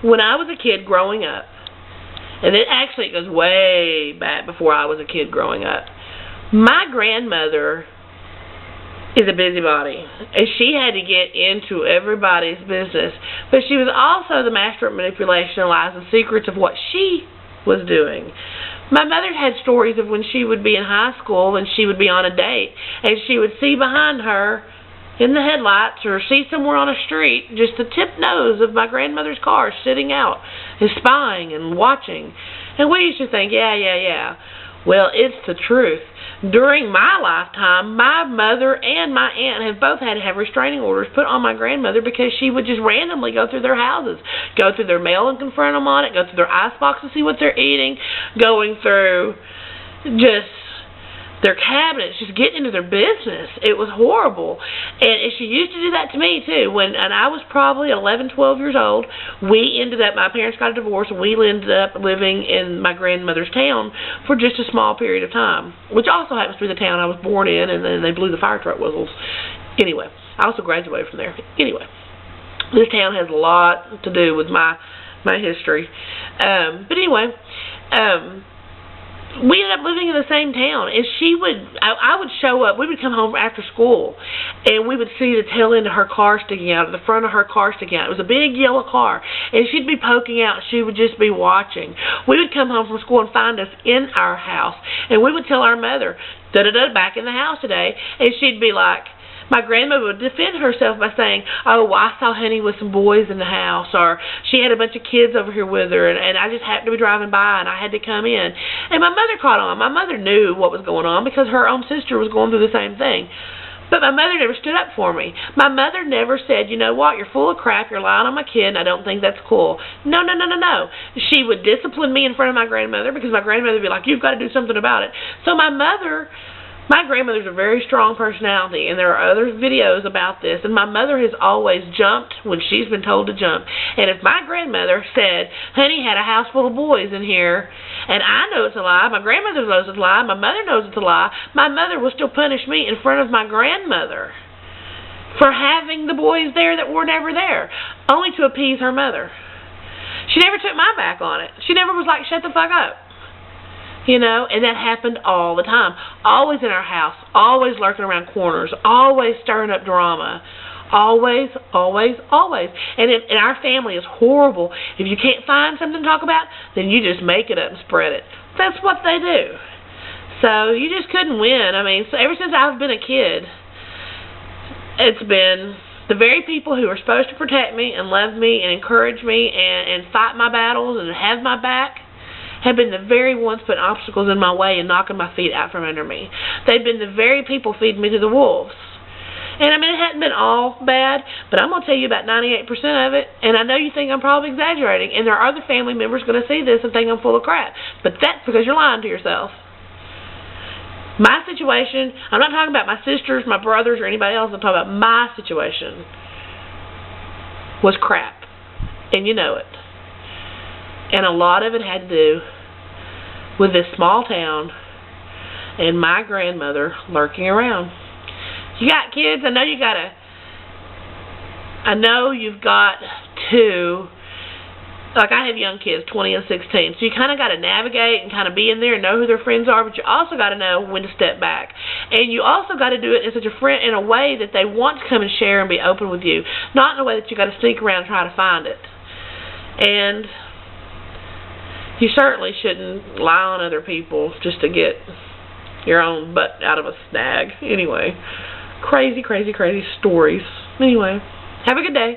when I was a kid growing up, and it goes way back before I was a kid growing up, my grandmother is a busybody, and she had to get into everybody's business, but she was also the master of manipulation and lies and secrets of what she was doing. My mother had stories of when she would be in high school and she would be on a date, and she would see behind her in the headlights or see somewhere on a street just the tip nose of my grandmother's car sitting out and spying and watching. And we used to think, yeah. Well, it's the truth. During my lifetime, my mother and my aunt have both had to have restraining orders put on my grandmother because she would just randomly go through their houses, go through their mail and confront them on it, go through their icebox to see what they're eating, going through just their cabinets, just getting into their business. It was horrible. And she used to do that to me, too. And I was probably 11, 12 years old. My parents got a divorce, and we ended up living in my grandmother's town for just a small period of time, which also happens to be the town I was born in, and then they blew the fire truck whistles. Anyway, I also graduated from there. Anyway, this town has a lot to do with my history. But anyway, we ended up living in the same town, and I would show up, we would come home after school, and we would see the tail end of her car sticking out, or the front of her car sticking out. It was a big yellow car, and she'd be poking out, and she would just be watching. We would come home from school and find us in our house, and we would tell our mother, da-da-da, back in the house today, and she'd be like, my grandmother would defend herself by saying, oh, well, I saw Honey with some boys in the house, or she had a bunch of kids over here with her, and I just happened to be driving by, and I had to come in. And my mother caught on. My mother knew what was going on because her own sister was going through the same thing. But my mother never stood up for me. My mother never said, you know what, you're full of crap, you're lying on my kid, and I don't think that's cool. No. She would discipline me in front of my grandmother because my grandmother would be like, you've got to do something about it. So my grandmother's a very strong personality, and there are other videos about this, and my mother has always jumped when she's been told to jump. And if my grandmother said, Honey had a house full of boys in here, and I know it's a lie, my grandmother knows it's a lie, my mother knows it's a lie, my mother will still punish me in front of my grandmother for having the boys there that were never there, only to appease her mother. She never took my back on it. She never was like, shut the fuck up. You know, and that happened all the time. Always in our house, always lurking around corners, always stirring up drama. Always. And our family is horrible. If you can't find something to talk about, then you just make it up and spread it. That's what they do. So you just couldn't win. I mean, so ever since I've been a kid, it's been the very people who are supposed to protect me and love me and encourage me and fight my battles and have my back have been the very ones putting obstacles in my way and knocking my feet out from under me. They've been the very people feeding me to the wolves. And I mean, it hadn't been all bad, but I'm going to tell you about 98% of it, and I know you think I'm probably exaggerating, and there are other family members going to see this and think I'm full of crap, but that's because you're lying to yourself. My situation, I'm not talking about my sisters, my brothers, or anybody else, I'm talking about my situation, was crap, and you know it. And a lot of it had to do with this small town and my grandmother lurking around. You got kids? I know you've got two. Like, I have young kids, 20 and 16. So you kind of got to navigate and kind of be in there and know who their friends are, but you also got to know when to step back. And you also got to do it in a way that they want to come and share and be open with you, not in a way that you got to sneak around and try to find it. And you certainly shouldn't lie on other people just to get your own butt out of a snag. Anyway, crazy stories. Anyway, have a good day.